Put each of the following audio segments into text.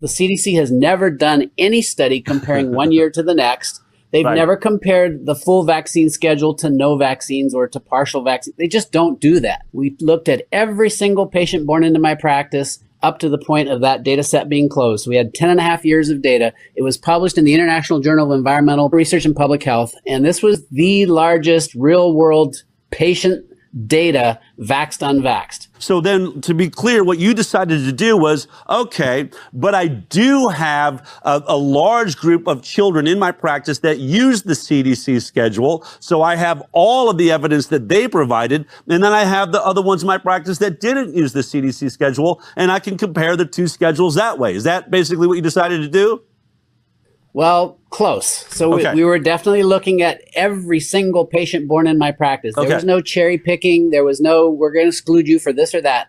The CDC has never done any study comparing one year to the next. They've never compared the full vaccine schedule to no vaccines or to partial vaccines. They just don't do that. We looked at every single patient born into my practice up to the point of that data set being closed. So we had 10 and a half years of data. It was published in the International Journal of Environmental Research and Public Health. And this was the largest real world patient data, vaxxed, unvaxxed. So then, to be clear, what you decided to do was, okay, but I do have a large group of children in my practice that use the CDC schedule. So I have all of the evidence that they provided. And then I have the other ones in my practice that didn't use the CDC schedule. And I can compare the two schedules that way. Is that basically what you decided to do? Well, close. So we were definitely looking at every single patient born in my practice. There was no cherry picking. There was no, we're going to exclude you for this or that.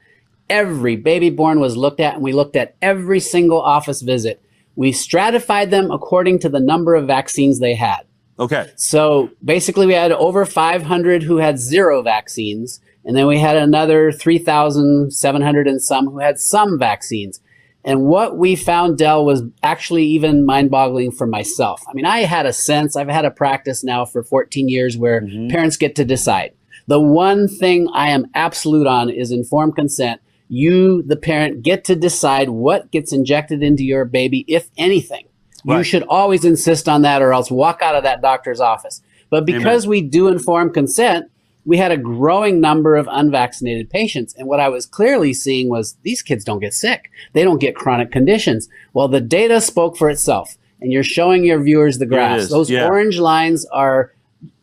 Every baby born was looked at, and we looked at every single office visit. We stratified them according to the number of vaccines they had. Okay. So basically we had over 500 who had 0 vaccines, and then we had another 3,700 and some who had some vaccines. And what we found, Del, was actually even mind-boggling for myself. I mean, I had a sense, I've had a practice now for 14 years where parents get to decide. The one thing I am absolute on is informed consent. You, the parent, get to decide what gets injected into your baby, if anything. You should always insist on that, or else walk out of that doctor's office. But because we do informed consent, we had a growing number of unvaccinated patients. And what I was clearly seeing was these kids don't get sick. They don't get chronic conditions. Well, the data spoke for itself. And you're showing your viewers the graphs. Those orange lines are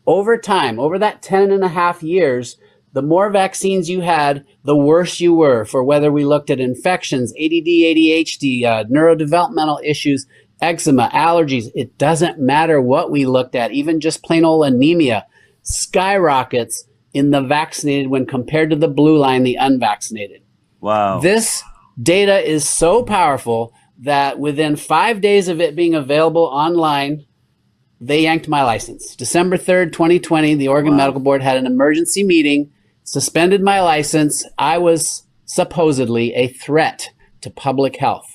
over time, over that 10 and a half years, the more vaccines you had, the worse you were for whether we looked at infections, ADD, ADHD, neurodevelopmental issues, eczema, allergies. It doesn't matter what we looked at, even just plain old anemia skyrockets in the vaccinated when compared to the blue line, the unvaccinated. Wow. This data is so powerful that within 5 days of it being available online, they yanked my license. December 3rd, 2020, the Oregon Medical Board had an emergency meeting, suspended my license. I was supposedly a threat to public health.